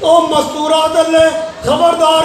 ਉਹ ਮਸਤੂਰਾਤ ਵਾਲੇ ਖਬਰਦਾਰ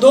2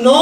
9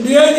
DIG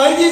IG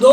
2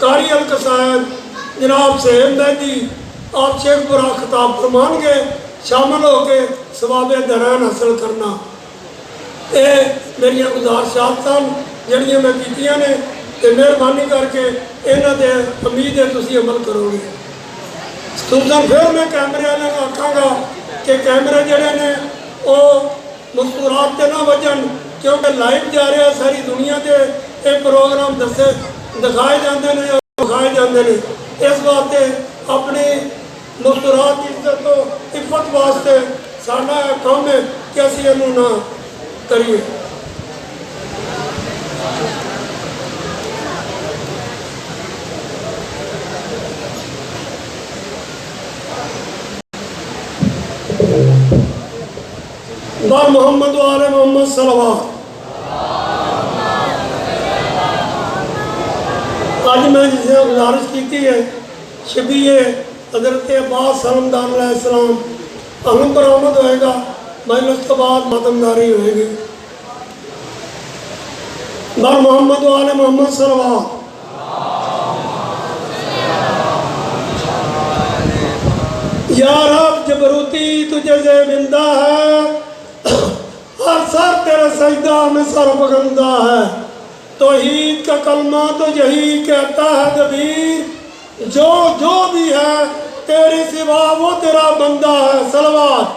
قاری القصائد جناب سہیل مہدی آپ شیخ پورا خطاب فرمان گے شامل ہو کے ثواب درین حاصل کرنا. یہ میری گزارشات سن جڑیاں میں کیتیاں نے تے مہربانی کر کے یہاں دے امید ہے تسی عمل کرو گے. خصوصاً پھر میں کیمرے والے کو آکھاں گا کہ کیمرے جڑے نے وہ مستورات تے نہ وجن کیونکہ لائیو جا رہا ساری دنیا تے یہ پروگرام دکھائے جاندے نے اور دکھائے جاندے نے. اس واسطے اپنی مستورات کی عزت و عفت واسطے ساڈا کام ہے کہ اسی انہوں نہ کریے. بار محمد و آل محمد صلوات. آج میں جسے گزارش کیتی ہے شبیہ حضرت عباس سلمدار علیہ السلام اہم برآمد ہوئے گا. مجلس کے بعد ماتمداری ہوئے گی. بار محمد و آل محمد صلوات. یا رب جبروتی تجھے زیبندہ ہے ہر سر تیرے سجدہ میں سر بگندہ ہے. توحید کا کلمہ تو یہی کہتا ہے دبیر جو بھی ہے تیری سوا وہ تیرا بندہ ہے. صلوات.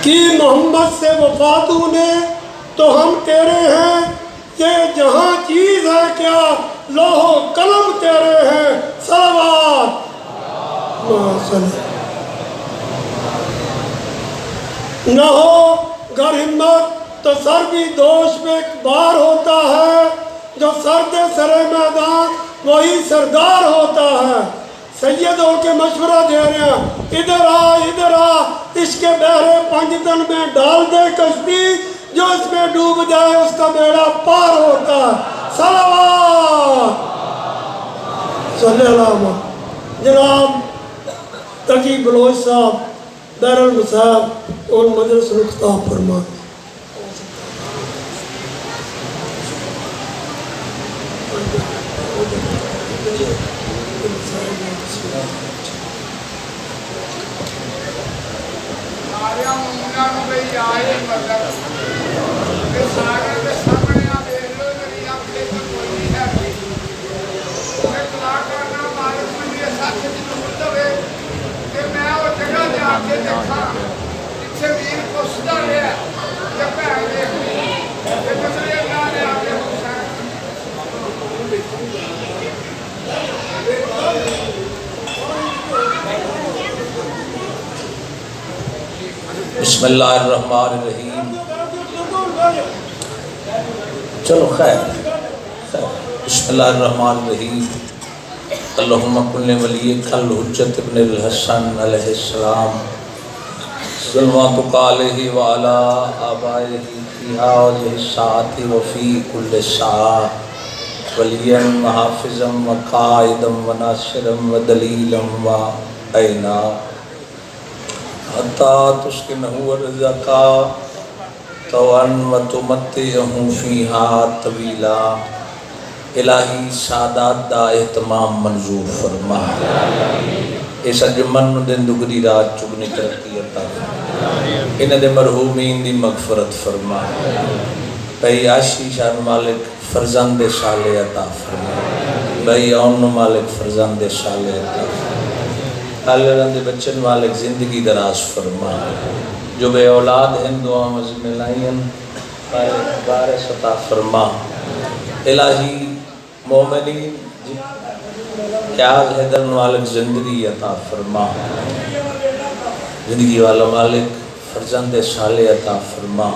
کی محمد سے وفا تو نے تو ہم تیرے ہیں. یہ جہاں چیز ہے کیا لوح و قلم تیرے ہیں. صلوات. نہ ہو گر ہمت تو سر بھی دوش میں بار ہوتا ہے. جو سرد سرے میدان وہی سردار ہوتا ہے. سید ہو کے مشورہ دے رہے ہیں ادھر آ عشق بحر پنجتن میں ڈال دے کشتی جو اس میں ڈوب جائے اس کا بیڑا پار ہوتا ہے. صلوات. صلی اللہ جناب تقی بلوچ صاحب دار المصاب اور مجلس رخصت فرما. بسم اللہ الرحمن الرحیم. چلو خیر. بسم اللہ الرحمن الرحیم. اللہم کن ولیک الحجت ابن الحسن علیہ السلام صلواتک علیہ وعلا آبائہ فی هذه الساعة وفی کل ساعة ولیا وحافظا وقائدا وناصرا ودلیلا وعینا حتی تسکنہ ارزقا طوعا وتمتعہ فیہا طویلا. الہی سعادت دا اہتمام منظور فرما. اس اجمن دن دگری رات چگنی ترقی عطا فرما. انہ دے مرحومین دی مغفرت فرما. بھئی عاشی شان مالک فرزند صالح عطا فرما. بھئی اون مالک فرزند صالح عطا فرما. اللہ دے بچن مالک زندگی دراز فرما. جو بے اولاد ہیں دعا مزم لائن بارش عطا فرما. الہی مومنین یاد حیدر مالک زندگی عطا فرما. زندگی والا مالک فرزند صالح عطا فرما.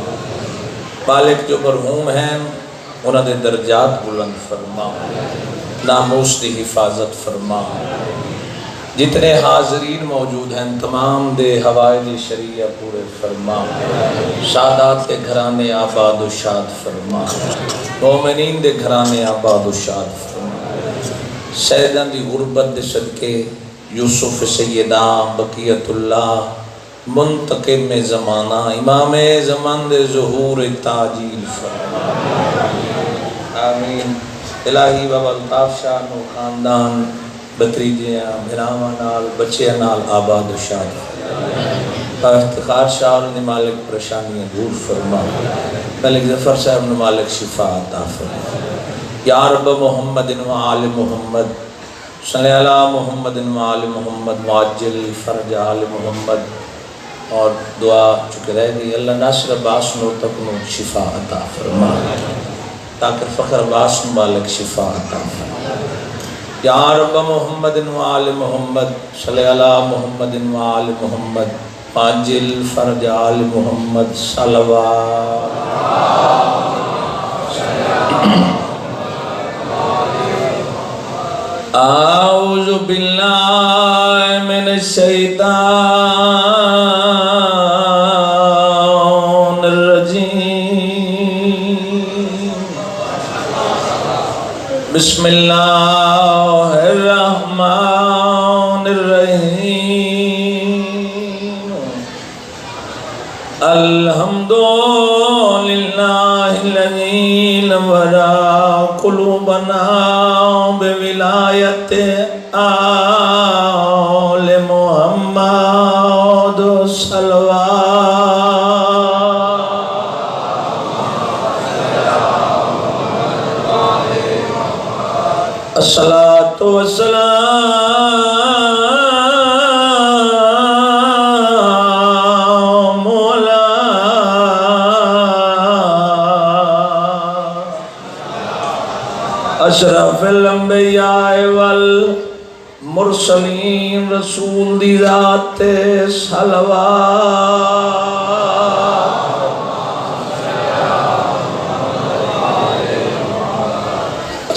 مالک جو مرحوم ہیں انہوں نے درجات بلند فرما. ناموس دی حفاظت فرما. جتنے حاضرین موجود ہیں تمام دے حوائج شریعہ پورے فرما. سادات کے گھرانے آباد و شاد فرما. مومنین دے گھرانے آباد و شاد فرما. سیدان دی غربت دے صدقے یوسف سیدہ بقیت اللہ منتقم زمانہ امام زمان دے ظہور تاجیل فرما آمین الہی بابا الطاف شاہ نو خاندان بتریجیاں بھراواں نال بچیاں نال آباد و شاد افتخار شاہ اور مالک پریشانیاں دور فرما ملک ظفر صاحب نے مالک شفا عطا فرما یا رب محمد و آل محمد صلی اللہ محمد و آل محمد معجل فرج آل محمد اور دعا چکے رہ گئی اللہ ناصر عباس نور تک نو شفا عطا فرما تاکہ فخر عباس مالک شفا عطا فرما یا رب محمد و آل محمد صلی اللہ محمد و آل محمد معجل فرج آل محمد صلوات اعوذ باللہ من الشیطان الرجیم بسم اللہ الرحمن الرحیم الحمد للہ الذی نورا قلوبنا بولایت آل محمد صلوات الصلاۃ والسلام علی اشرف الانبیاء والمرسلین رسول دی ذات صلوات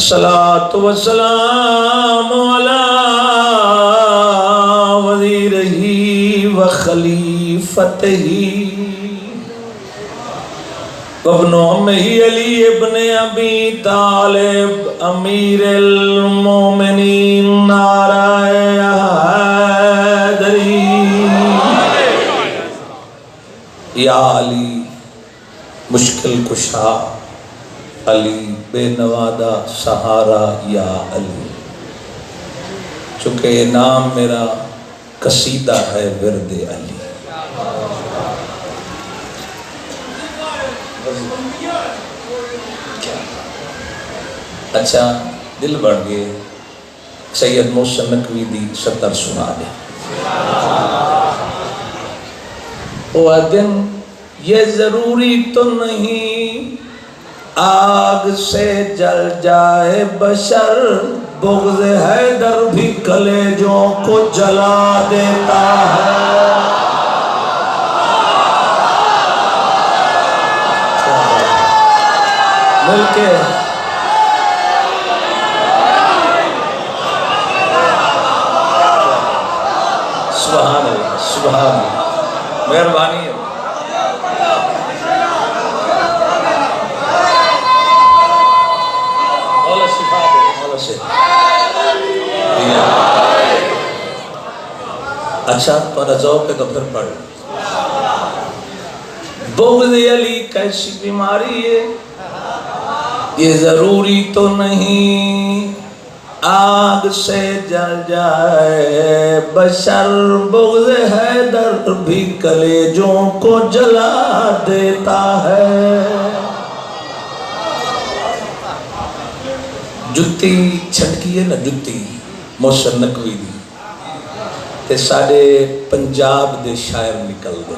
الصلاۃ والسلام علی وزیرہ وخلیفتہ وابن عمہ علی ابن ابی طالب امیر المومنین نعرہ حیدری یا علی مشکل کشا علی بے نوادہ سہارا یا علی چونکہ یہ نام میرا قصیدہ ہے ورد علی اچھا دل بڑھ گئے سید محسن نقوی دی سطر سنا دے وہ دن یہ ضروری تو نہیں آگ سے جل جائے بشر بغض حیدر بھی کلیجوں کو جلا دیتا ہے مل کے سبحان اللہ سبحان اللہ مہربانی ہے اچھا تھوڑا ذوق ہے تو پھر پڑھ بغض علی کیسی بیماری ہے یہ ضروری تو نہیں آگ سے جل جائے بشر بغض حیدر بھی کلیجوں کو جلا دیتا ہے جتی چھٹکی ہے نا جتی محسن نقوی دی تے ساڑے پنجاب دے شاعر نکل دے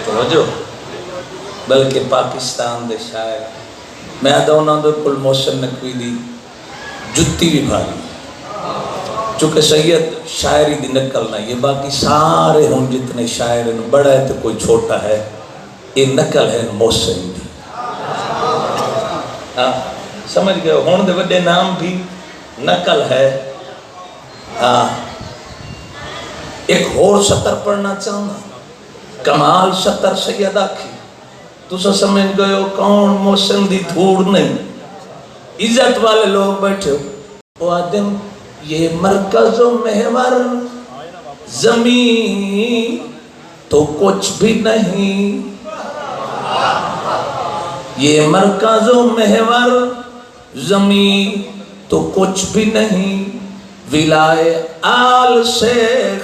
توجہ بلکہ پاکستان دے شاعر میں دونا دو کل محسن نقوی دی جتی بھی بھاری چونکہ سید شاعری دی نکل نہ یہ باقی سارے ہوں جتنے شاعر ہیں بڑا ہے تو کوئی چھوٹا ہے یہ نکل ہے محسن دی سمجھ گئے ہون دے وڈے نام بھی نقل ہے ایک اور سطر پڑھنا چاہنا کمال سطر سید آکھی تو سمجھ گئے ہو کون محسن دی دھوڑ نہیں عزت والے لوگ بیٹھے ہو وہ آدم یہ مرکز و محور زمین تو کچھ بھی نہیں، یہ مرکز و محور زمین تو کچھ بھی نہیں، ولائے آل سے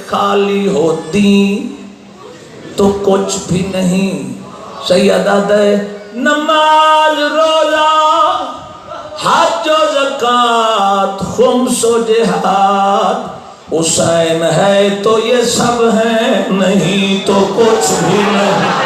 خالی ہوتی تو کچھ بھی نہیں۔ سیدہ دے نماز روزہ حج و زکوٰۃ خمس و جہاد، حسین ہے تو یہ سب ہے، نہیں تو کچھ بھی نہیں۔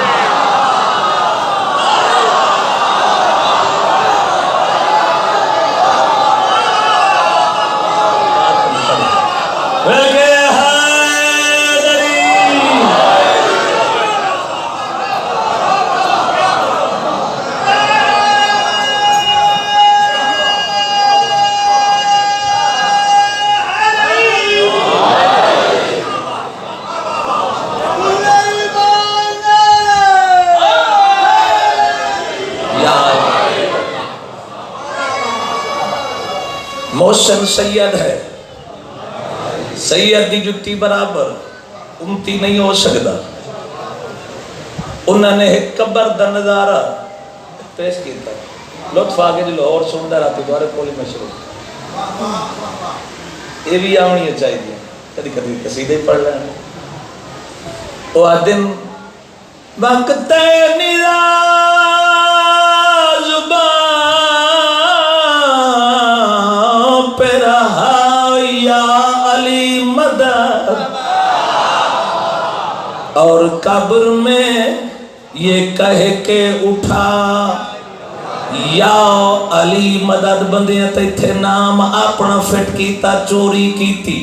محسن سید ہے، سید دی جتی برابر امتی نہیں ہو سکتا۔ انہوں نے ایک قبر دا نظارہ پیش کیتا، لطف آگے جو لاہور سندا راتی دوارے کولی مشہور، یہ بھی آنی چاہیے، کدی کدی قصیدے پڑھ لینا۔ وہ آدن وقت ندا زبان پہ رہا یا علی مدد، اور قبر میں یہ کہہ کے اٹھا یا علی مدد، بندیاں تے تھے نام اپنا فٹ کیتا، چوری کیتی،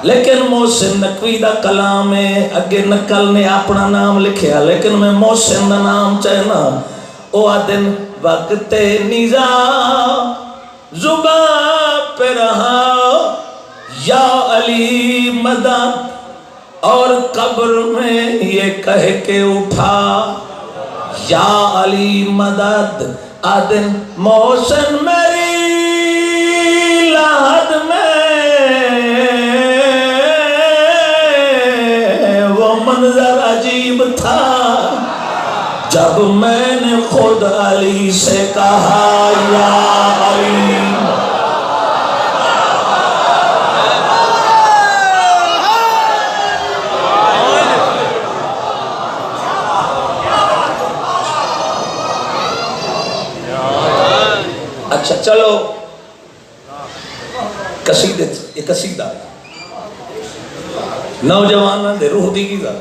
لیکن محسن نقوی دا کلام ہے، اگے نقل نے اپنا نام لکھیا، لیکن میں محسن دا نام چاہنا۔ او آدن وقت نظام زبان پہ رہا یا علی مدد، اور قبر میں یہ کہہ کے اٹھا یا علی مدد۔ آدن محسن میری لحد میں وہ منظر عجیب تھا، جب میں نے خود علی سے کہا یا علی۔ اچھا چلو قصیدے، یہ قصیدہ نوجواناں دے روح دی غذا،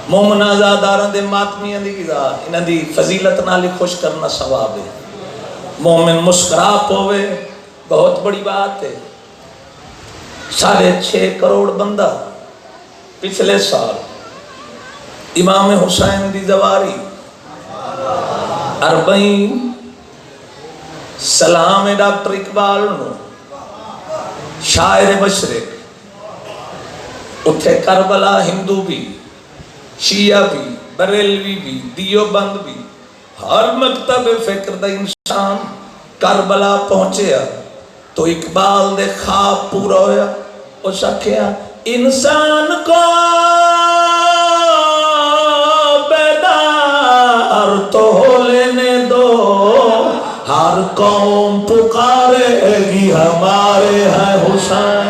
مومن آزاداراں دے ماتمیاں دی غذا، انہاں دی فضیلت نال خوش کرنا ثواب ہے۔ مومن مسکرا پوے بہت بڑی بات ہے۔ 6.5 کروڑ بندہ پچھلے سال امام حسین دی زواری 40 سلام ڈاکٹر اقبال نو، شاعر مشرق، اتھے کربلا ہندو بھی، شیعہ بھی، بریلوی بھی، دیوبند بھی، ہر مکتب فکر دا انسان کربلا پہنچیا تو اقبال دے خواب پورا ہویا۔ اس آکھیا انسان کو بیدار تو ہو لینے دو، ہر قوم پکارے گی ہمارے ہیں حسین۔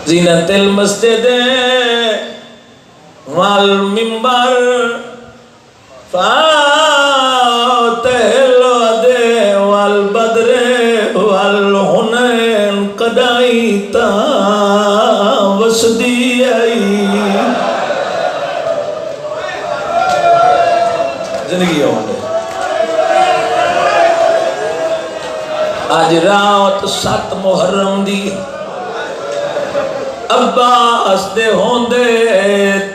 زینت المسجد والمنبر فاتح الودع والبدر والحنین قدائیتا وسدی زندگی ہوندے۔ آج رات 7 محرم دی عباس دے ہوندے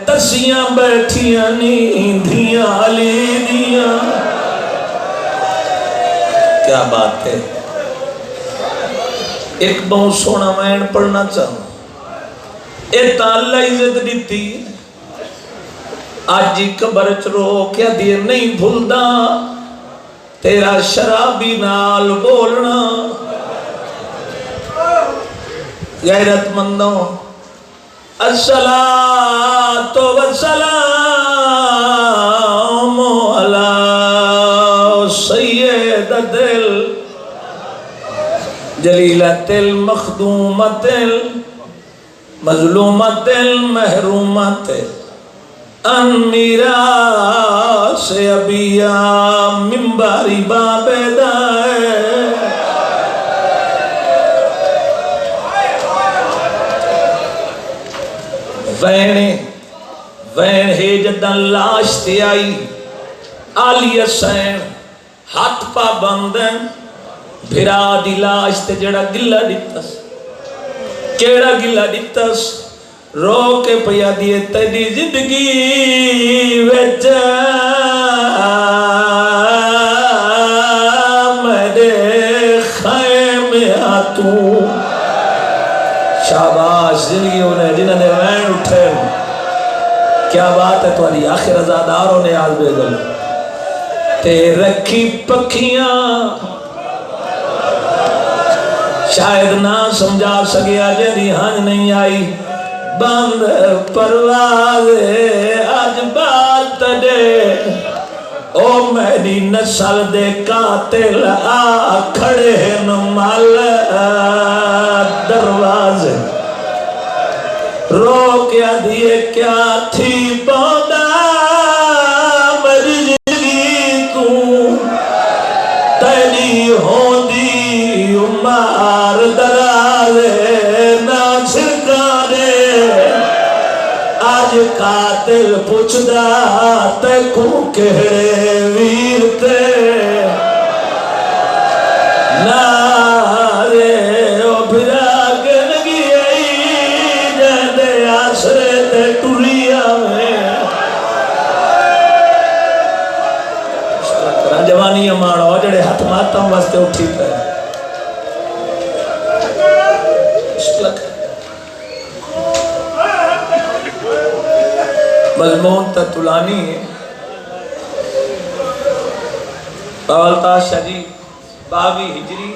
تسیاں بیٹھیاں نیندیاں علی دیاں۔ کیا بات ہے، ایک بہت سونا میں پڑھنا چاہوں۔ اے تالا عزت دیتی آج جی قبر چ رو کیا دیے نہیں بھولدا، تیرا شرابی نال بولنا غیرت مندوں الصلاۃ والسلام علی سیدۃ جلیلۃ المخدومۃ المظلومۃ المحرومۃ ان میراث ابیا منبر باب دائے وین ہے جدن لاش تے آئی آلی حسین ہاتھ پا بندن بھرا دی لاش تے جڑا گلہ دیتس کیڑا گلہ دیتس رو کے پیا دیے تیری زندگی وچ میرے خیمے آتوں شاباش جنہوں نے وین اٹھے کیا بات ہے تمہاری آخر ازاداروں نے آل بے دل تے رکھی پکھیاں شاید نہ سمجھا سکیا جیری ہنج نہیں آئی بند پرواز آج بات دے او میری نسل دے قاتل آ کھڑے نمال دروازے رو کیا دیے کیا تھی بودا میری زندگی تو تیری ہوندی عمر درازے نہ چھکانے آج قاتل پوچھدا تے کو کہڑے ویر تے نارے او بھرا گنگی آئی جہدے آسرے تے ٹولیا میں جوانی اماڑا جڑے ہاتھ ماتا واسطے اٹھی پہ مضمون تا طولانی ہے باولتا شریف 22 ہجری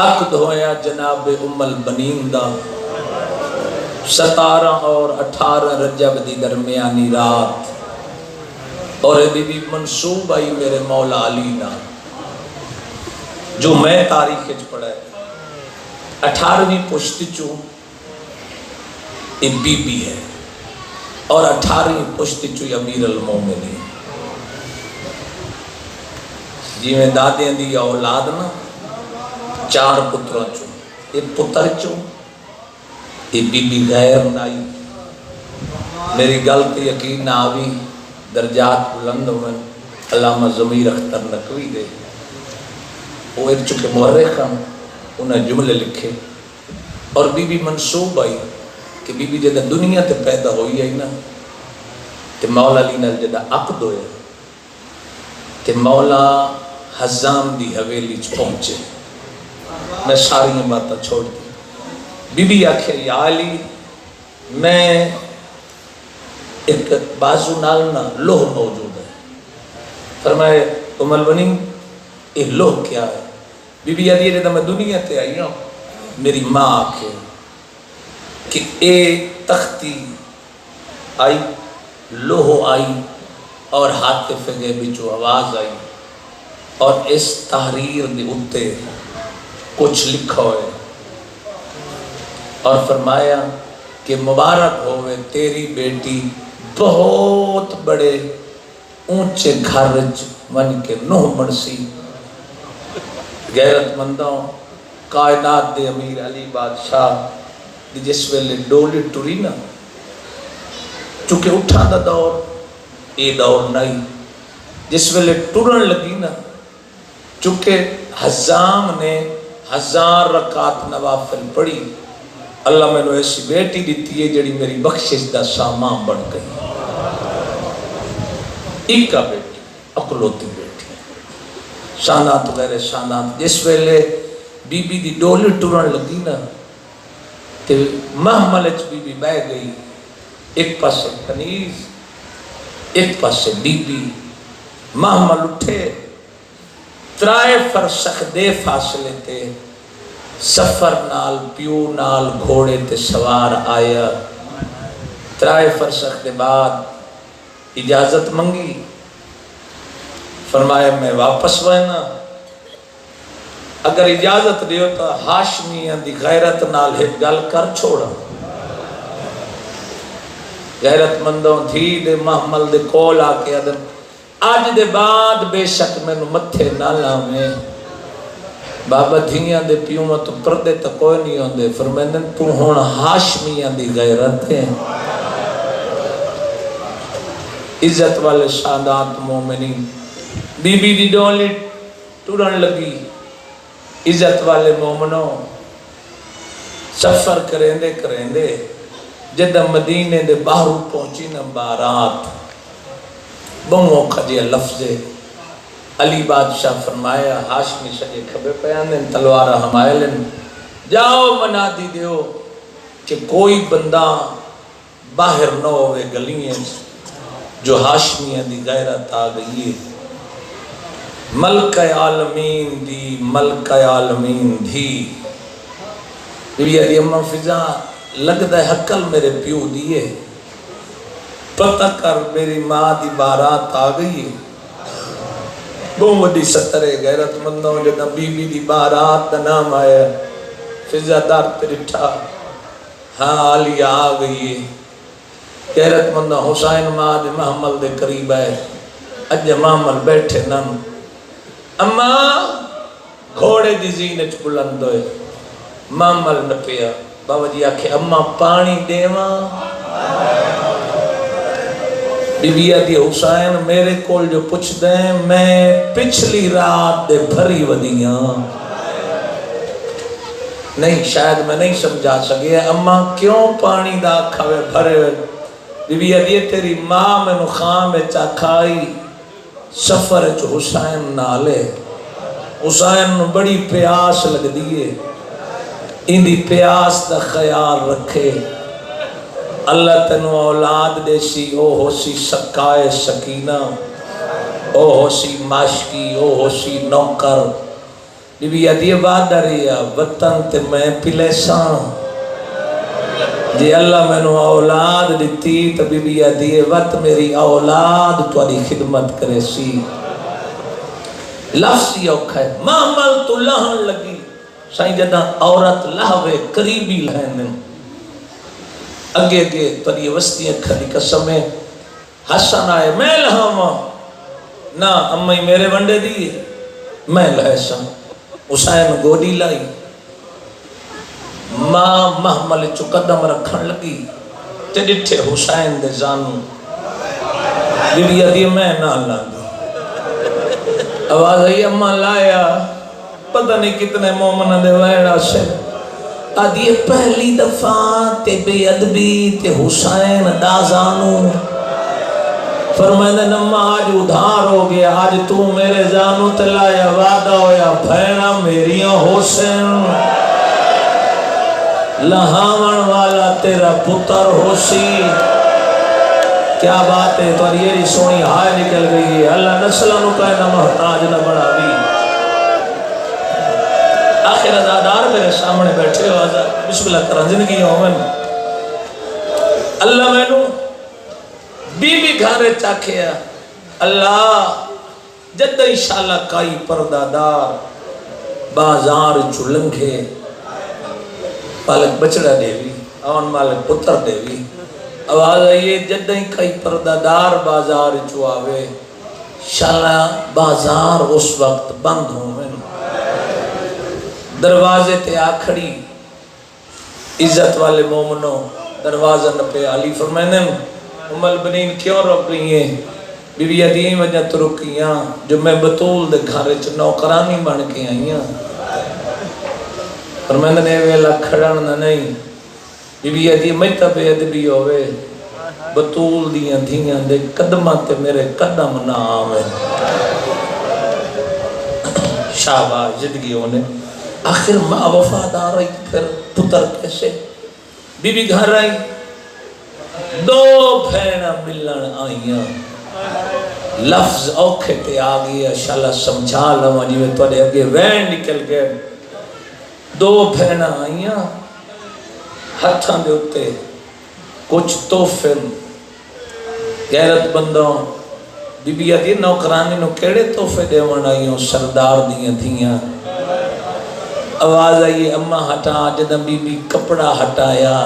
عقد ہویا جناب ام البنین دا 17 اور 18 رجب دی درمیانی رات اور بی بی منصوب آئی میرے مولا علی نا جو میں تاریخ اچ پڑھا ہے 18ویں پشت چوں یہ بی بی ہے اور 18ویں پشت چوں امیر المومنین جی میں دادیں دی اولاد نا 4 پتروں چوں ایک پتر چوں یہ بی بی غیر نائی میری غلط یقین نہ آوی درجات بلند ہوئے علامہ ضمیر اختر نقوی دے وہ ایک چکے مورخ ہم انہیں جملے لکھے اور بی بی منصوب آئی کہ بی بی جدہ دنیا تے پیدا ہوئی آئی نا تے مولا علی نال جدہ عقد ہوئے تے مولا حزام دی حویلی چ پہنچے میں ساری باتیں چھوڑ دی بی بی آکھے یا علی میں ایک بازو نالنا لوہ موجود ہے فرمائے ام البنین یہ لوہ کیا ہے بی بی آدھی جدہ میں دنیا تے آئی ہوں میری ماں آکھے کہ اے تختی آئی لوہ آئی اور حاطف غیبی جو آواز آئی اور اس تحریر دے اتے کچھ لکھا ہوئے اور فرمایا کہ مبارک ہوئے تیری بیٹی بہت بڑے اونچے گھرج من کے نوح مرسی غیرت مندوں کائنات دے امیر علی بادشاہ جس ویلے ڈولی ٹوری نا چونکہ اٹھا دا دور اے دور نہیں جس ویلے ٹورن لگی نا چونکہ حزام نے 1000 رکعت نوافل پڑھی اللہ میں نے ایسی بیٹی دیتی ہے جڑی میری بخشش دا سامان بن گئی ایک کا بیٹی اکلوتی بیٹی شانات غیر شانات جس ویلے بی بی دی ڈولی ٹورن لگی نا تے محمل اچ بی بی بہ گئی ایک پاسے کنیز ایک پاسے بی بی محمل اٹھے ترائے فرسخ دے فاصلے تے سفر نال پیو نال گھوڑے تے سوار آیا ترائے فرسخ دے بعد اجازت منگی فرمایا میں واپس وینا اگر اجازت دیو تو ہاشمیاں دی غیرت نال ایک گل کر چھوڑا غیرت مندوں دھی دے محمل دے کول آکے ادن آج دے بعد بے شک میں نو متھے نہ لاویں بابا دھیاں دے پیوں تو پردے تا کوئی نہیں ہوندے فرمائندن تو ہون ہاشمیاں دی غیرت ہے عزت والے سادات مومنین بی بی دی ڈولی ٹورن لگی عزت والے مومنوں سفر کریں دے جدہ مدینے دے باہرو پہنچی نا بارات بہوں کھجے لفظے علی بادشاہ فرمایا ہاشمی سجے کھبے پیاندن تلوارہ ہمائلن جاؤ منادی دیو کہ کوئی بندہ باہر نہ ہوئے گلیاں جو ہاشمیاں دی غیرت آ گئی ہے ملکہ عالمین دی ملکہ عالمین دی بی علی امم فضا لگتا ہے حقل میرے پیو دیئے پتہ کر میری ماں دی بارات آ گئی ہے بہت وڈی سترے غیرت مندوں جدہ بی بی دی بارات دا نام آیا فضا دار ترٹھا ہاں علیہ آ گئی ہے غیرت مندوں حسین ماں دے محمل دے قریب ہے اج محمل بیٹھے نم اما گھوڑے دی زینچ بلند ہوئے محمل نپیا بابا جی آکھے اما پانی دیواں بی بی آدھی حسین میرے کول جو پوچھ دیں میں پچھلی رات دے بھری ودیاں نہیں شاید میں نہیں سمجھا سکے اما کیوں پانی دا کھوے بھرے بی بی آدھی تیری ماں میں نو خام چا کھائی سفر چو حسین نالے حسین نو بڑی پیاس لگ دیئے ان دی پیاس دا خیال رکھے اللہ تنو اولاد دے سی او ہو سی سکائے سکینہ او ہو سی ماشکی او ہو سی نوکر بی بی آدھی بات دریا وطن تے میں پلے ساں جی اللہ میں نو اولاد دیتی تو بی بی آدھی وقت میری اولاد تو آدھی خدمت کرے سی لفظی اوکھا ہے محمل تو لہن لگی سائیں جدہ عورت لہوے قریبی لہن اگے تو یہ وسطی اکھا دی قسم ہے حسن آئے میں لہاں نا امی میرے بندے دیئے میں لہسا حسین گوڑی لائی ماں محمل چو قدم رکھن لگی تے ڈٹھے حسین دے زانو بی آدھی میں نہ لاندی آواز آئی اماں لایا پتہ نہیں کتنے مومن دے ویڑا سے آدھی پہلی دفعہ تے بے ادبی تے حسین دا زانو فرمائے نمہ آج ادھار ہو گیا آج تو میرے زانو تلایا وعدہ ہویا بھینا میریاں حسین لہاون والا تیرا پتر ہو سی کیا بات ہے تو یہ سونی ہائے نکل گئی ہے اللہ نسلہ نو کہے نہ محتاج نہ بڑا بھی آخر ازادار میرے سامنے بیٹھے ہو بسم اللہ کرن زندگی ہومن اللہ میں نو بی بی گھارے چاکھیا اللہ جد انشاءاللہ کائی پردادار بازار چلنگے مالک بچڑا دیوی آن مالک پتر دیوی آواز آئیے جدہیں کئی پردادار بازار چواوے شالا بازار اس وقت بند ہوں میں دروازے تے آکھڑی عزت والے مومنوں دروازہ نپے علی فرمائنے ام البنین کیوں رک رہی ہیں بی بی عدیم وجہ تو رکیاں جو میں بطول دے گھارے چ نوکرانی بن کے آئیاں فرمائنے نے ویلا کھڑن نہ نہیں بی بی عدیم میں تب ادبی ہوئے بطول دیاں دھیاں دے قدمہ تے میرے قدم نہ آوے شاباش زندگی ہونے آخر ماں وفادار رہی پھر پتر کیسے بی بی گھر آئی دو بھیڑا ملن آئیاں لفظ اوکھے تے آ گئی ہے شالا سمجھا لواں جی میں تھوڑے اگے وین نکل گئے دو بہناں آئیاں ہتھاں دے اتے کچھ تحفے غیرت بندوں بی بی آدھی نوکرانی نو کیڑے تحفے دیوان آئیوں سردار دیاں تھیاں آواز آئی اماں ہٹا جدہ بی بی کپڑا ہٹایا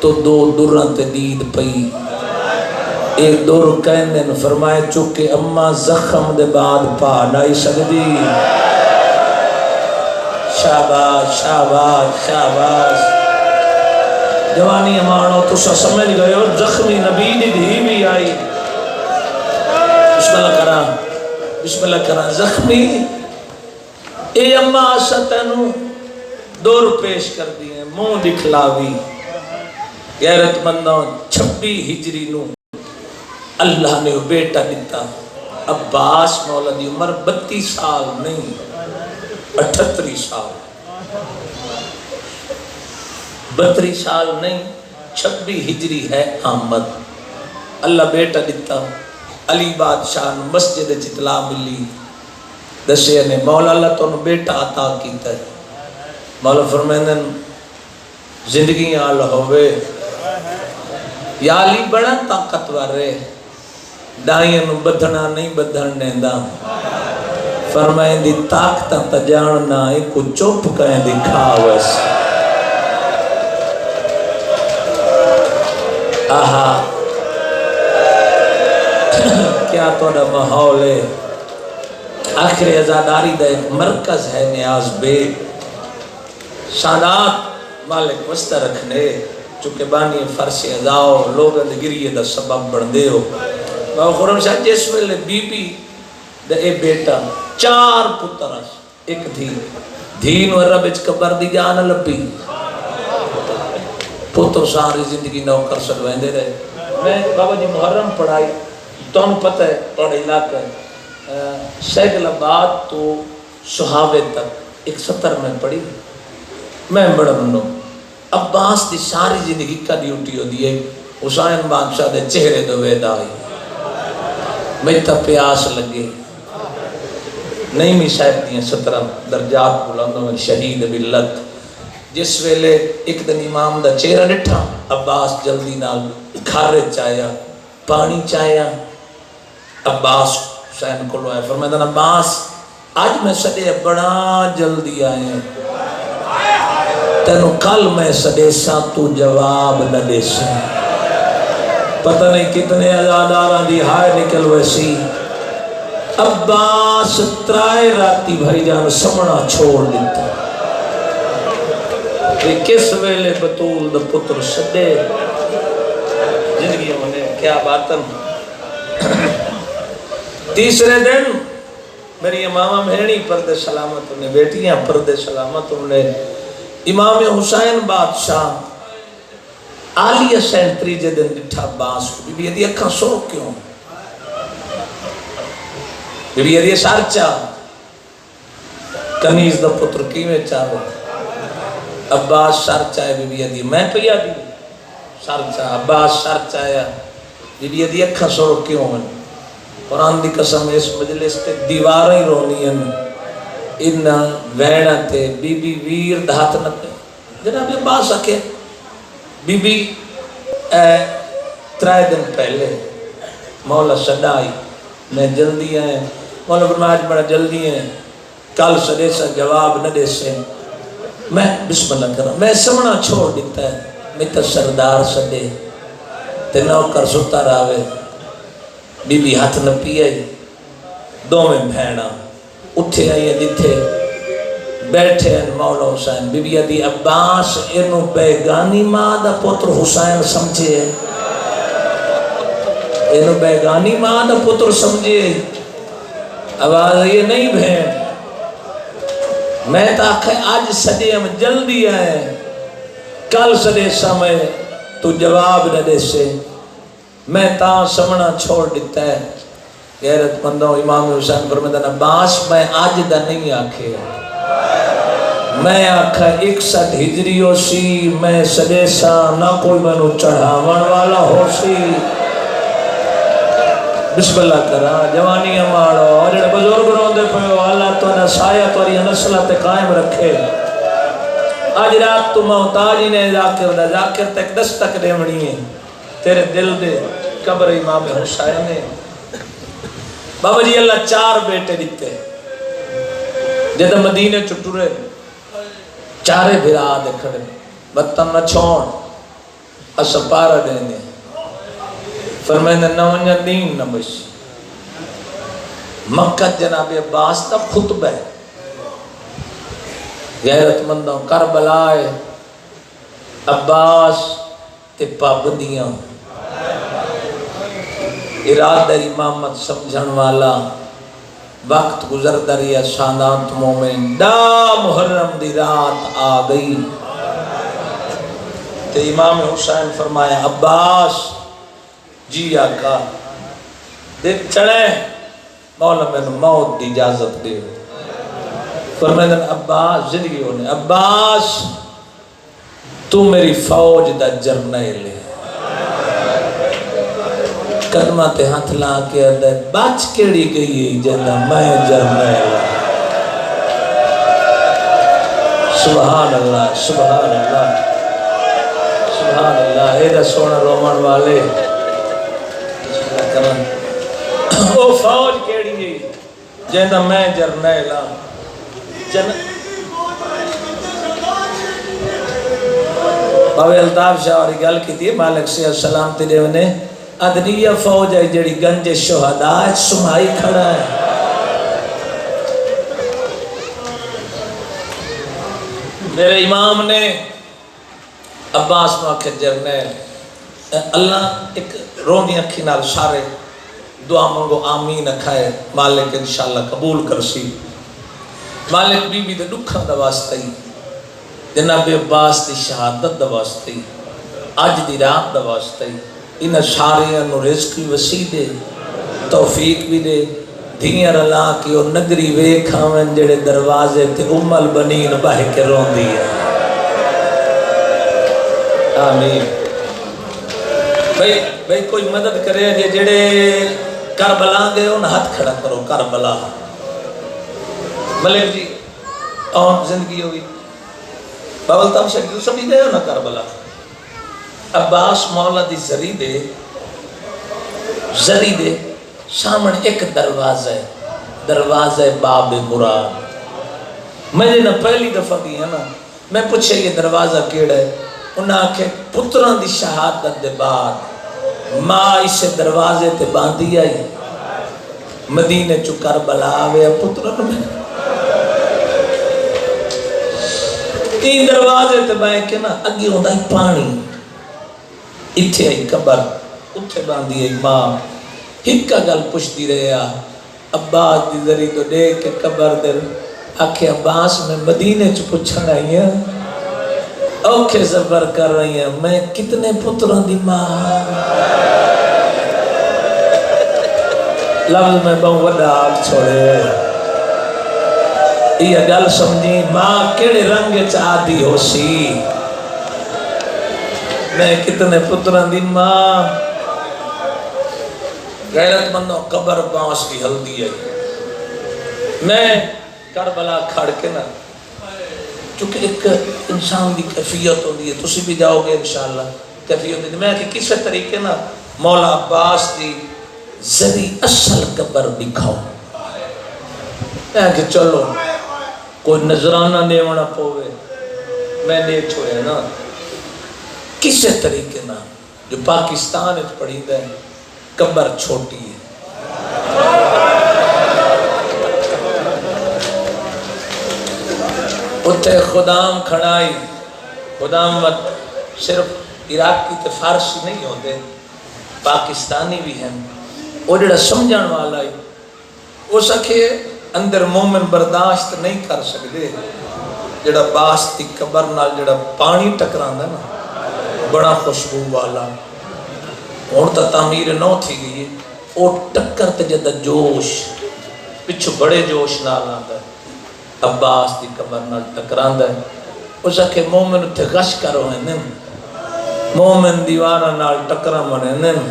تو دو دران تے دید پئی ایک دور کہنے نے فرمائے چکے اماں زخم دے بعد پا لائی سکدی شاباش شاباش شاباش جوانی امانو تو سا سمجھ گئے اور زخمی نبی دی دھی بھی آئی بسم اللہ کرام بسم اللہ کرام زخمی اے اماں آساتنو دور پیش کر دیئے منہ دکھلاوی غیرت مندوں 26 ہجری نو اللہ نے بیٹا دیتا عباس مولا دی عمر 32 سال نہیں 38 سال 32 سال نہیں 26 ہجری ہے آمد اللہ بیٹا دیتا علی بادشاہ مسجد اطلاع ملی دسے نے مولا اللہ تو بیٹا عطا کیتا ہے مولا فرمائن زندگی آل ہوئے یا علی بڑا طاقتور رہے دائیں نو بدھنا نہیں بدھن دیندہ فرمائیں دی طاقتاں تا جاننا ایک کو چوپ کہیں دکھاوس آہا کیا توڑا ماحول ہے آخر ازاداری دا ایک مرکز ہے نیاز بے سادات مالک وستہ رکھنے چونکہ بانی فرسی ازاؤ لوگ گریے دا سبب بڑھدے ہو بابا خورم شاہ جس ویلے بی بی دا اے بیٹا 4 پترس ایک تھی دھین و رب اچ کبر دی جانا لپی پتر ساری زندگی نوکر سڑوائیں دے رہے میں بابا جی محرم پڑھائی تو انہوں پتہ ہے توڑے علاقہ سیگل آباد تو سہاوے تک 71 میں پڑھی میں بڑا منو عباس دی ساری زندگی کا ڈیوٹی ہو دیئے حسین بادشاہ دے چہرے دو وید آئی میں تا پیاس لگے نہیں می صاحب دیئے 17 درجات بلندوں میں شہید بلت جس ویلے ایک دن امام دا چہرہ نٹھا عباس جلدی نال کھارے چاہیا پانی چاہیا عباس حسین کو لوائے فرمائے عباس آج میں سڑے بڑا جلدی آئے تینو کل میں سڑے سا تو جواب نہ دے سے پتہ نہیں کتنے ازادارہ دی ہائے نکل ویسی عباس ترائے راتی بھائی جان سمنا چھوڑ دیتا یہ کس ویلے بطول دا پتر سدے زندگیوں نے کیا باتن تیسرے دن میری امامہ مہنی پردے سلامت انہیں بیٹیاں پردے سلامت انہیں امام حسین بادشاہ آلیہ سینٹری جے دن ڈٹھا عباس کو بی بی ادھی اکھاں سو کیوں بی بی ادھی سارچا کنیز دا پتر کیویں چاہو عباس سارچا ہے بی بی ادھی میں پیا دی سارچا عباس سارچا ہے بی بی ادھی اکھاں سو کیوں ہیں قرآن دی قسم اس مجلس تے دیواریں رونی ہیں انہا ویڑا تے بی بی ویر دھات نہ تے جناب عباس آکے بی بی 3 دن پہلے مولا صدائی میں جلدی آئے مولا فرمایا آج بڑا جلدی ہیں کل سدے سا جواب نہ دے سے میں بسم اللہ کرا میں سمنا چھوڑ دیتا ہے میں تا سردار سدے تے نوکر ستا راوے بی بی ہاتھ نہ پی آئی دو میں بھینا اٹھے آئی جتھے بیٹھے ہیں مولا حسین بی بی ادھی عباس انہوں بیگانی ماں دا پتر حسین سمجھے انہوں بیگانی ماں دا پتر سمجھے آواز یہ نہیں بہن میں تاکہ آج سدے ہم جلدی آئے کل سدے سمے تو جواب نہ دے سے میں تاں سمنا چھوڑ دیتا ہے غیرت مندوں امام حسین فرمیدن عباس میں آج دا نہیں آکھے میں آکھا 61 ہجری ہو سی میں سدے سا نہ کوئی منو چڑھاون والا ہو سی بسم اللہ کرا جوانی مارو جڑے بزرگ روندے پئے اللہ تہاڈا سایہ تہاڈی نسلاں تے قائم رکھے اج رات تو محتاج ہی نے ذاکر دا ذاکر تے دستک دیونی ہے تیرے دل دے قبر امام حسین نے بابا جی اللہ 4 بیٹے دیتے جد مدینے چٹورے 4 بھرا دے کھڑے وطن نہ چھوڑ اس پارا دینے فرمائے نہ ونجا دین نہ بش مکہ جناب عباس کا خطبہ ہے غیرت مندوں کربلا ہے عباس تے پابندیاں ارادہ امامت سمجھن والا وقت گزر دریا سادات مومن دا محرم دی رات آ گئی تے امام حسین فرمایا عباس جی آقا دیکھ چڑھے مولا میں موت دی اجازت دے فرمایا عباس زندگی ہونے عباس تو میری فوج دا جرنیل ہے قدمہ تے ہاتھ لا کے اندے بچ کیڑی گئی جنہ میں جرنیل سبحان اللہ سبحان اللہ سبحان اللہ اے دا سونا رومن والے او فوج کیڑی گئی جنہ میں جرنیل بابے الطاف شاہ اور گل کی تھی مالک سے السلام تیرے انہیں عدلیہ فوج ہے جڑی گنج شہداء سمائی کھڑا ہے میرے امام نے عباس موقع جرنیل اللہ ایک رونی اکھی نال سارے دعا منگو آمین اکھائے مالک انشاءاللہ قبول کرسی مالک بی بی دے دکھاں دا واسطہ ہی جناب عباس دی شہادت دا واسطہ ہی آج دی رات دا واسطہ ہی انہاں سارے انہوں رزق بھی وسیع دے توفیق بھی دے دھیاں رلا کی اور نگری ویکھاویں جڑے دروازے تے ام البنین بہ کے رون دی ہے آمین بھئی کوئی مدد کرے جڑے کربلا گئے ان ہاتھ کھڑا کرو کربلا ملک جی اور زندگی ہوئی بابل تم شکل سمجھ گئے ہو نا کربلا عباس مولا دی زری دے سامنے ایک دروازہ باب مراد میں نے پہلی دفعہ دی ہے نا میں پوچھے یہ دروازہ کیڑا ہے انہاں آکھے پتران دی شہادت دے بعد ماں اسے دروازے تے باندھی آئی مدینے چو کربلا آوے پتران میں تین دروازے تے بائیں کے نا اگی ہوندہ ہی پانی اتھے آئی قبر اتھے باندھی آئی ماں ہکا گل پوچھتی رہیا عباس دی ذری تو دیکھ کے قبر در آکھے عباس میں مدینے چ پوچھن آئی ہیں اوکھے سفر کر رہی ہیں میں کتنے پتروں دی ماں لفظ میں بہت وڈا آپ چھوڑے یہ گل سمجھی ماں کیڑے رنگ چاہتی ہو سی میں کتنے پتروں دی ماں غیرت مندوں قبر باس کی ہلدی ہے میں کربلا کھڑ کے نا چونکہ ایک انسان دی کیفیت ہوتی ہے تسی بھی جاؤ گے انشاءاللہ کیفیت ہوتی ہے میں کہ کس طریقے نا مولا عباس دی زری اصل قبر دکھاؤ میں کہ چلو کوئی نظرانہ نیونا پوے میں نے چھوڑے نا کس طریقے نا جو پاکستان اچھ پڑھی دے قبر چھوٹی ہے اتھے خدام کھڑائی خدام مت صرف عراقی تے فارسی نہیں ہوتے پاکستانی بھی ہیں وہ جڑا سمجھان والا ہے وہ سکھے اندر مومن برداشت نہیں کر سکتے جڑا باس دی قبر نال جڑا پانی ٹکران دا نا بڑا خوشبو والا اور تا تعمیر نو تھی گئی وہ ٹکر تے جدہ جوش پچھو بڑے جوش نال آتا ہے عباس دی قبر نال ٹکران دا ہے اس اکھے مومن اتھے غش کرو ہیں نم مومن دیوانہ نال ٹکران منے نم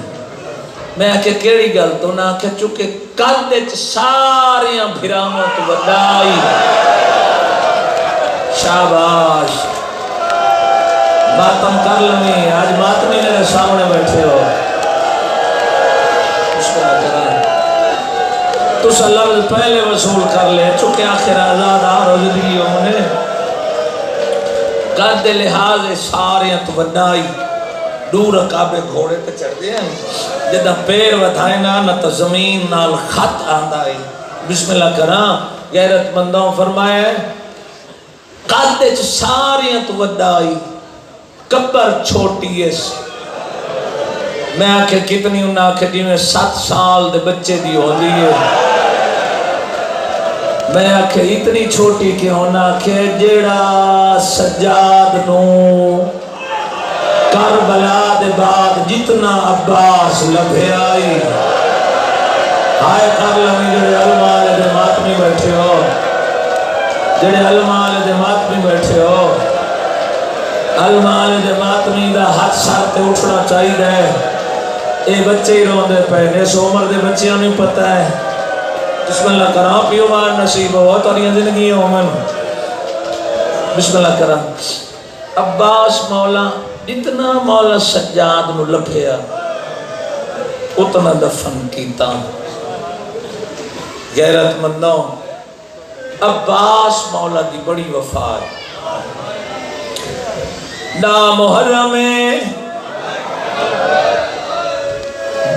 میں کہ کیڑی گل تو نہ کہ چونکہ قد وچ ساریاں بھراواں تو وڈائی شاباش ماتم کر لویں آج ماتمی میرے سامنے بیٹھے ہو تو لفظ پہلے وصول کر لے چونکہ آخر آزاد روز دی ہونے قد لحاظ ساریاں تو وڈائی دور رکابے گھوڑے پہ چڑھ دے ہیں جدہ پیر ودھائے نہ تو زمین نال خط آندہ ہے بسم اللہ کرام غیرت مندوں فرمائے قد ساریاں تو وڈائی کبر چھوٹی ہے میں آکھے کتنی انہاں آکھے جی میں 7 سال دے بچے دی ہو دی ہے میں آکھے اتنی چھوٹی کہ ہونا آکھے جیڑا سجاد نو کربلا دے بعد جتنا عباس لبھے آئی ہائے کر لمیں جڑے علماء دے ماتمی بیٹھے ہو جڑے علماء دے ماتمی بیٹھے ہو علماء دے ماتمی دا ہاتھ ساتھ اٹھنا چاہیے دے اے بچے ہی رون دے پہنے اس عمر دے بچیاں نہیں پتہ ہے بسم اللہ کرام پیو مار نصیب ہو تو یہ زندگی ہو من بسم اللہ کرام عباس مولا اتنا مولا سجاد نو لبھیا اتنا دفن کیتا غیرت مندوں عباس مولا دی بڑی وفا ہے نا محرم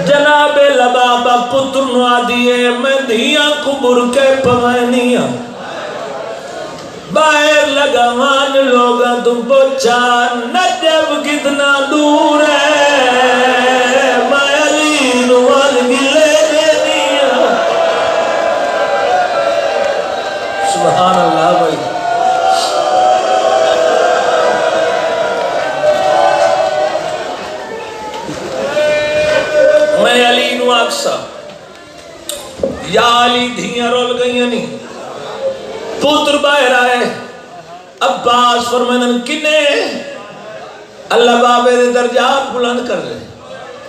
جناب لبابا پتر نوا دیئے میں دھیاں کبر کے پوینیاں باہر لگاوان لوگا تم پوچھا نجب کتنا دور ہے میں علی نوال گلے دینیاں سبحان اللہ بھائی میں علی نو آکسا یا علی دھیاں رول گئیاں نہیں پتر باہر آئے عباس فرمائن کنے اللہ بابے دے درجات بلند کر لے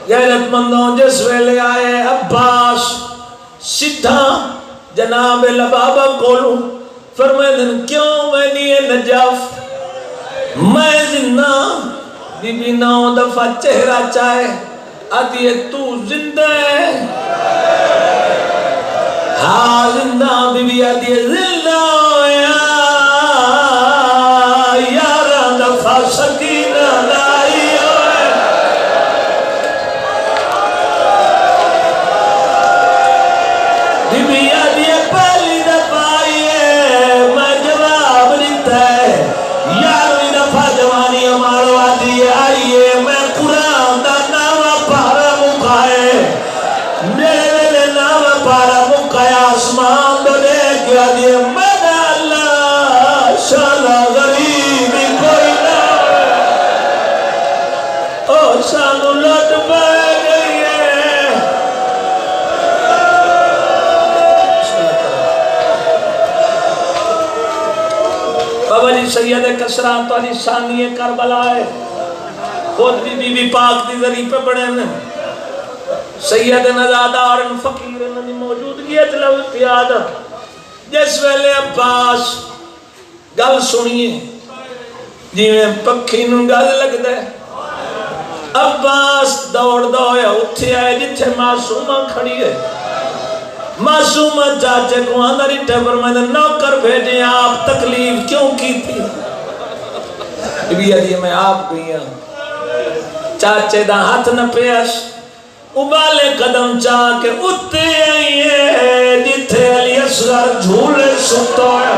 غیرت مندوں جس ویلے آئے عباس سدھا جناب لبابا کولوں فرمائن کیوں میں نہیں نجف میں زندہ بی بی 9 دفعہ چہرہ چاہے آتی ہے تو زندہ ہے ہاں زندہ بی بی آتی ہے زندہ یارہ دفعہ سکینہ لائی ہوئے بی بی آتی ہے پہلی دفعہ آئیے میں جواب دیتا ہے 11ویں دفعہ جوانی ہمارو آتی ہے آئیے میں قرآن دا نامہ پارا مکھائے میرے لئے نامہ پارا مکھائے آسمان دو دے کیا دیئے میں اللہ شالا غریبی کوئی نہ او سانو لٹ پائے گئی ہے بابا جی سید کسران تو علی ثانی کربلا ہے خود بی بی پاک دی ذریع پہ بڑے ہیں سید نزادہ اور ان فقیر انہوں موجودگی اجلو پیادہ جس ویلے عباس گل سنیے جی میں پکھی نوں گل لگ دے عباس دوڑ دویا اٹھے آئے جتھے معصومہ کھڑی ہے معصومہ چاچے کو اندر اٹھے پر میں نے نوکر بھیجے آپ تکلیف کیوں کی تھی بی آدھی میں آپ گئی ہوں چاچے دا ہاتھ نہ پیش ابالے قدم چاہ کے اتے آئیے جتھے علی اصغر جھولے ستا ہے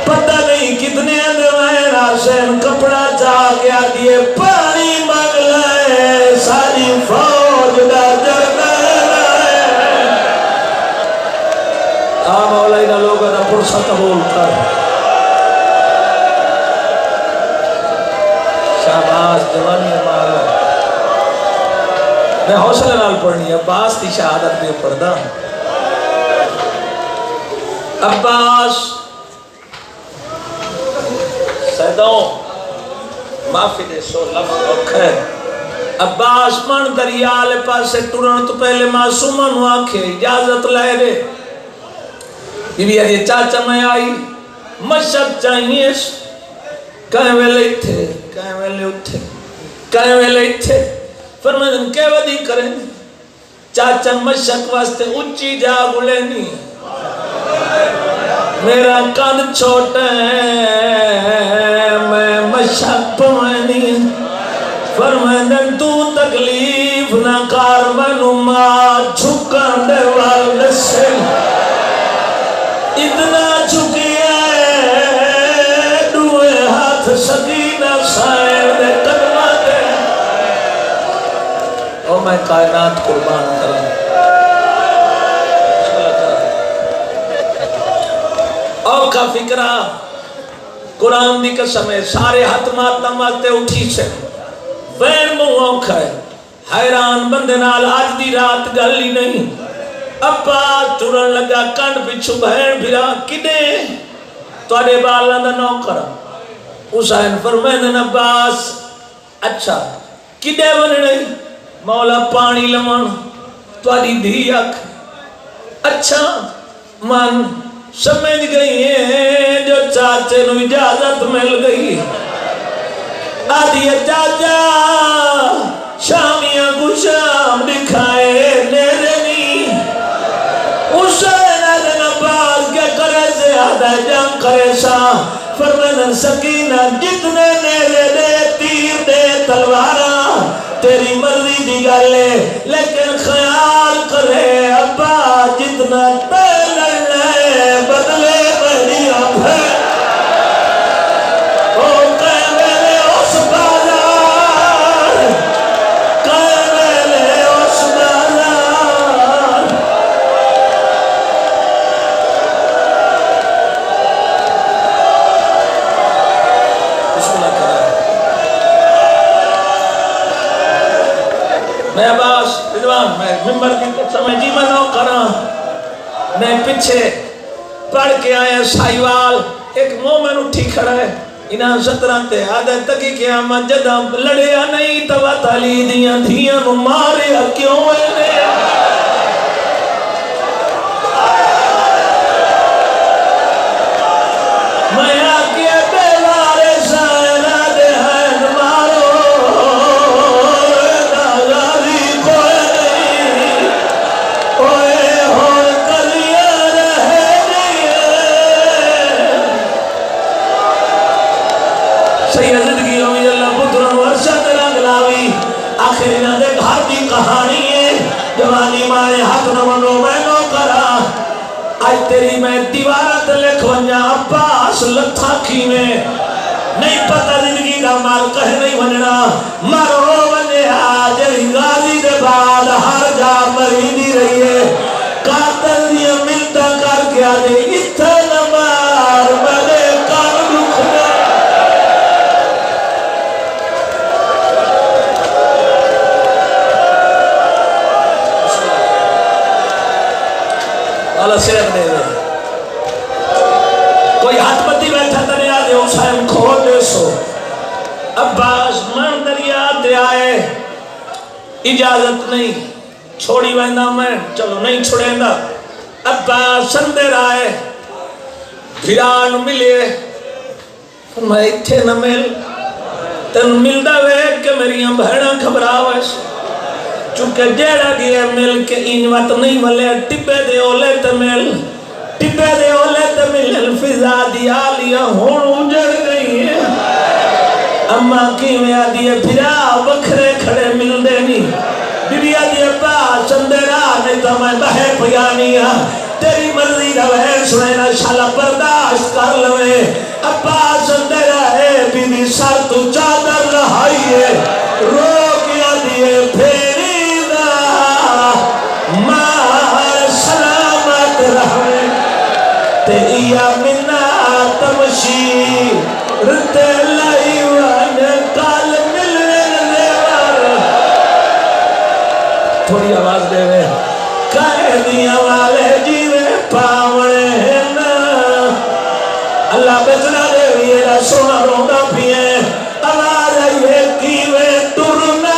پتہ نہیں کتنے اندر حسین کپڑا چاہ کے آدھیے پانی مانگ لائے ساری فوج دا جردہ لائے مولا انہا لوگوں دا پرسہ قبول کر شہباز جوانی ہمارا میں حوصلہ نال پڑھنی عباس کی شہادت میں پڑھدا عباس سیدوں معافی دے سو لفظ رکھے عباس من دریا لے پاسے ٹرن تو پہلے معصومہ نو آکھے اجازت لے دے بی بی آدھی چاچا میں آئی مشک چاہیے کہیں ویلے تھے کہیں ویلے اٹھے کہیں ویلے تھے فرمائن کے ودی کریں چاچا مشک واسطے اچھی جا گلے نہیں میرا کان چھوٹا ہے میں مشک پوانی فرمائن تو تکلیف نہ کار منو ماں جھکن دے والد سے اتنا چکیا ہے دوئے ہاتھ سکینہ سائن دے قدمہ دے او میں کائنات قربان کروں او کا فکرہ قرآن دی قسم ہے سارے ہاتھ ماتا ماتے اٹھی سے وین موہوں کھائے حیران بندے نال آج دی رات گلی نہیں ابا ٹرن لگا کنڈ پچھو بہن بھرا کدے توڑے بالا دا نو کرا حسین فرمین عباس اچھا کدے بننے مولا پانی لمن توڑی دھی اکھ اچھا من سمجھ گئی ہے جو چاچے نو اجازت مل گئی آدھی چاچا شامیاں کو شام دکھائے نیرے نہیں حسین علیہ عباس کے کرے زیادہ جنگ کرے سا فرمین سکینہ جتنے نیرے دے تیر دے تلوارا تیری مرضی دی گالے لیکن خیال کرے ابا جتنا تیلے بدلے بڑی اب ہے میں عباس رضوان میں ممبر کی قسم جی منو کرا میں پچھے پڑھ کے آیا سائیوال ایک مومن اٹھی کھڑا ہے انہاں 17 تے آدھے تکی قیامت جدہ لڑیا نہیں تو تالی دیاں دھیاں نو ماریا کیوں ہے میں آکے بیوارے سائنہ دے ہین مارو داغاری کوئی نہیں اوے ہون کلیا رہے نہیں سید زندگی رمی اللہ پترن ورشد رنگ لاوی آخری نہ دے گھر دی کہانی ہے جوانی مائے حق نمانو میں نو کرا آج تیری میں دیوارت لکھ ونجا عباس لتھا کی میں نہیں پتہ زندگی دا مال کہہ نہیں ونجنا مرو ونجے آج غازی دے بعد ہر جا مریدی رہی ہے قاتل دیا ملتا کر کے آجے اتنا مار بلے کار دکھنا اللہ صرف دے دے کوئی ہاتھ پتی بیٹھا دریا دے حسین کھول دے سو عباس من دریا دے آئے اجازت نہیں چھوڑی ویندہ میں چلو نہیں چھوڑیں دا عباس سندر آئے بھیران ملے فرمائے اتھے نہ مل تن مل دا ویک کہ میری بہنہ گھبراوے چونکہ جیڑا گیا مل کے انوات نہیں ملے ٹپے دے اولے تمل ٹپے دے اولے تمل الفضا دی آلیا ہون اجڑ گئی ہے اما کی میں آدھی پھرا بکھرے کھڑے مل دینی بی بی آدھی پا چندرا نہیں تو میں بہے پیانیا تیری مرضی روے سنینا شالا برداشت کر لوے اپا چندرا ہے بی بی سر تو چادر رہائیے رو کی آدھی پھیری مار سلامت رہے تییا منا تمشی رتے لائی وان کال ملنے وار تھوڑی آواز دے وے قائدیاں والے جیوے پاوڑے نا اللہ بچنا دے ویرا سونا روندہ پیئے آواز آئیے کیوے ٹرنے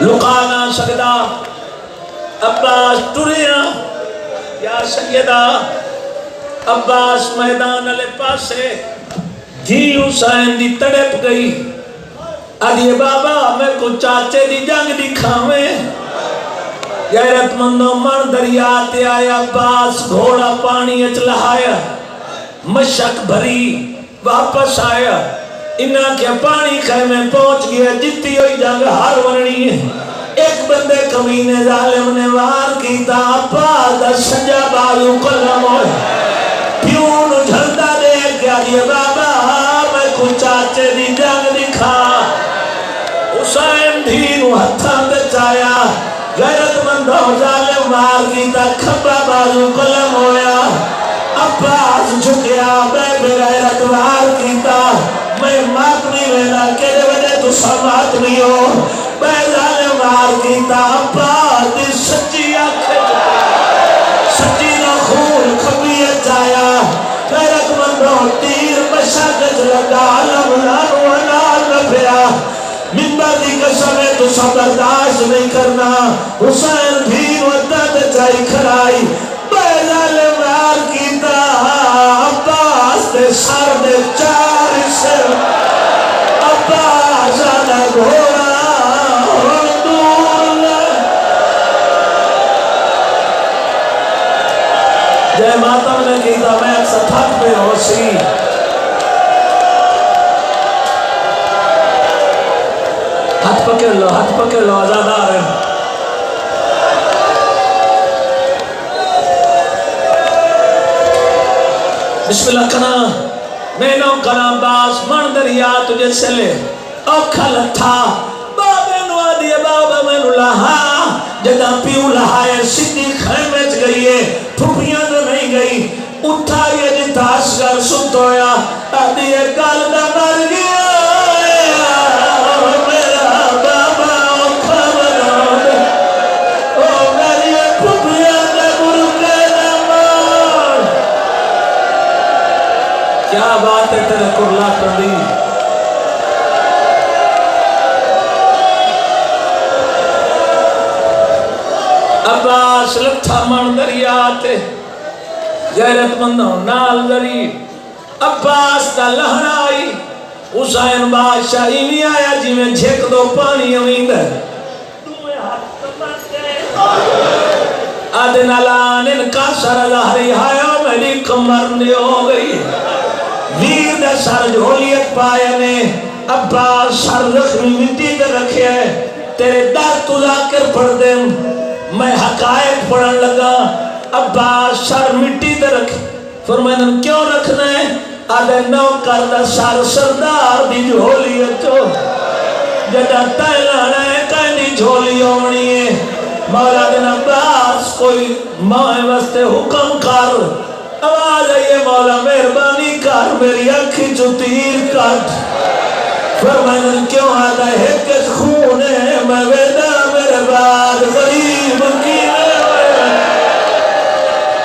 لکا نہ سکدا عباس ٹریا یا سیدہ عباس میدان والے پاسے جی حسین دی تڑپ گئی آدھی بابا میں کو چاچے دی جنگ دکھاویں غیرت مندوں من دریا تے آیا عباس گھوڑا پانی اچ لہایا مشک بھری واپس آیا انہاں کے پانی خیمے پہنچ گیا جتی ہوئی جنگ ہار ورنی ہے ایک بندے کمینے ظالم نے وار کیتا عباس دا سجا بازو قلم ہوئے پیون جھلدا دے گیا یہ بابا میں کو چاچے دی جنگ دکھا حسین دھینو ہتھاں بچایا غیرت مندوں ظالم وار کیتا کھبا بازو قلم ہویا عباس جھکیا میں بغیرت وار کیتا میں ماتمی لینا کہنے وجہ تو سماتمی ہو میں ظالم وار کیتا عباس دی سچی آنکھیں سچی نہ خون کھبیت جایا غیرت مندوں تیر مشاکت لگا علم لانو انال نہ پھرا منبر دی قسم ہے تو سب برداشت نہیں کرنا حسین بھی ودت چاہی کھرائی بیلال وار کیتا عباس دے سر دے چار سر عباس آنا گھوڑا دول جے ماتم نے کیتا میں اکسا تھک پہ ہو سی ہاتھ پکڑ لو آزادار ہے بسم اللہ کنا میں نو کنا باس من دریا تجھے سلے اوکھا لتھا بابے نو آدھئے بابا میں نو لہا جدہ پیو لہائے سدھی خیمت گئی ہے پھوپیاں تو نہیں گئی اٹھا یہ جتا اسگر سنتویا آدھئے کالدہ مر گیا کیا بات ہے تیرے کرلا کردی عباس لتھا من دریا تے غیرت مندوں نال دری عباس دا لہرائی حسین بادشاہ ایمی آیا جی میں جھیک دو پانی امید ہے آدھن علان ان کا سر لہری آیا میری کمر نے ہو گئی ویر دے سر جھولیت پائے نے عباس سر رخمی مٹی دے رکھے تیرے در تو ذاکر پڑھ دیں میں حقائق پڑھن لگا عباس سر مٹی دے رکھے فرمائن کیوں رکھنا ہے آدھے نو کردہ سر سردار دی جھولیت چو جدہ تیلانا ہے کہنی جھولی ہومنی ہے مولا دن عباس کوئی ماں وستے حکم کر آواز آئیے مولا مہربانی کر میری اکھی جو تیر کٹ فرمائن کیوں آتا ہے کس خون ہے میں ویدہ میرے بعد غریب کی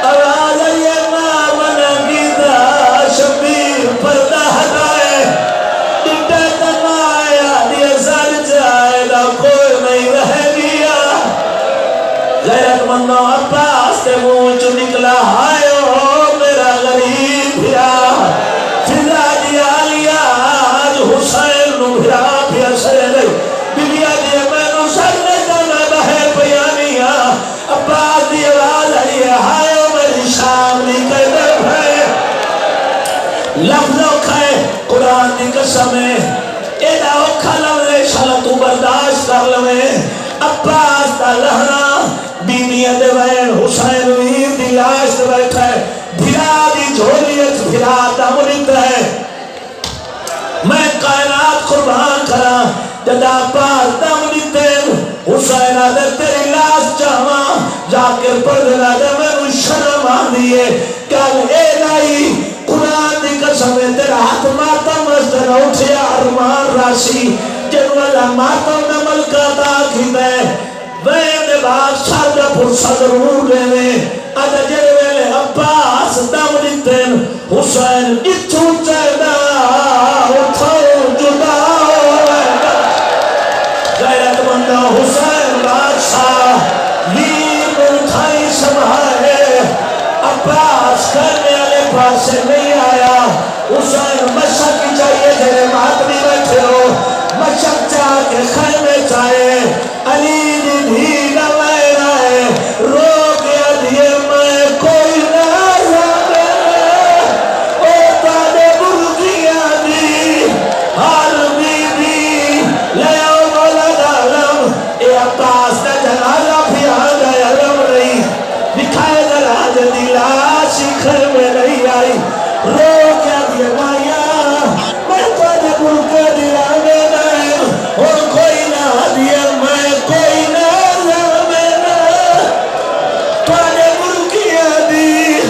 آواز آئیے ماں منا گیتا شبیر پردہ ہٹائے ڈٹا تنمایا دیا سر جائے دا کوئی نہیں رہ گیا غیرت مندوں عباس تے منہ چو نکلا ہائے میرا غریب بھیا فضا دیا لیا آج حسین نو بھیا بھیا سرے لئی بلیا دیا میں نو سر نے جانا بہے پیانیا عباس دی آواز آئی ہے ہائے میری شام نکل در بھائی لفظوں کھائے قرآن دی قسم ہے ایدہ اوکھا لفظ شالا تو برداشت کر لوے عباس دا لہنا بیمیہ دے وین حسین ویر دی لاش دے بیٹھا ہے بھرا دی جھولیت بھرا دا مرد ہے میں کائنات قربان کرا جدا پاس دا مرد ہے حسین آدھے تیری لاش چاہاں جاکر پردنا دے میں نو شرم آدھئے کل اے لائی قرآن دی قسم ہے تیرا ہاتھ ماتم مستر اٹھیا ارمان راسی جنوالا ماتم نمل کا تاکید ہے وین بعد سادہ پرسا ضرور لینے آدھا جرے ویلے عباس دم لیتن حسین اتھو چیدہ اتھو جدا غیرت مندہ حسین پاس سے نہیں آیا حسین مشق کی چاہیے جنہیں ماتمی بیٹھے ہو مشق چاہ کے خیمے چاہے علی دی دھینا لائے رائے رو گیا دیئے میں کوئی نہ رہے او تانے برگیا دی ہر بی بی لیو مولد علم اے عباس نے جلالہ بھی آگا علم رہی دکھائے دراج دلاش گھر میں نہیں آئی رو کیا دیا مایا میں تانے برگا دلا میں نہیں اور کوئی نہ دیا میں کوئی نہ رہا تانے برگیا دی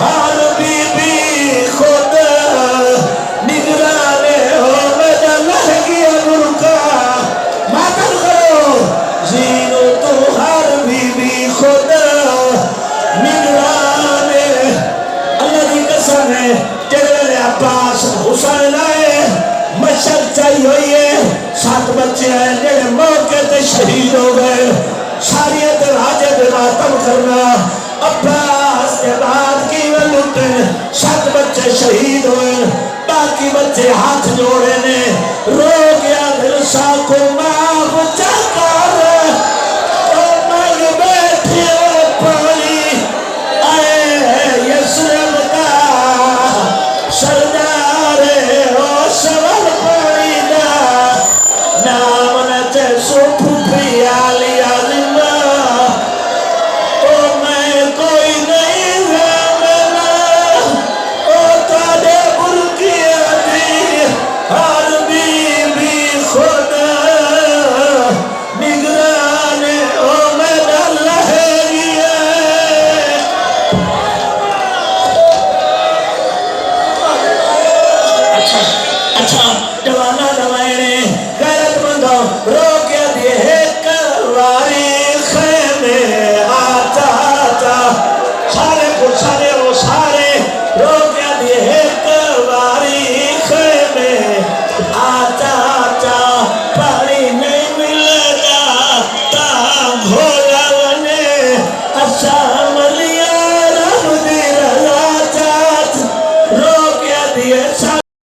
ہر بی بی خود نگرانے ہو میں جلال کیا برگا ماتم کرو زینو تو ہر بی بی خود نگرانے اللہ کی قسم ہے جنرل عباس حسین آئے مشق چاہیے ہوئی ہے 7 بچے ہیں جنہیں موقع تے شہید ہو گئے شاریت راجہ دے ماتم کرنا عباس کے بعد کی میں لٹے 7 بچے شہید ہوئے باقی بچے ہاتھ جوڑے نے رو گیا دل سا کو معاف چاکار اور مانگ بیٹھے پانی آئے یسرب کا سردارے او سوال پانی دا نام نچے سو پھوپی آلی آلیمہ او میں کوئی نہیں رہنا او تانے برگیا دی ہر بی بی خود نگرانے او میں ڈالہ گیا اچھا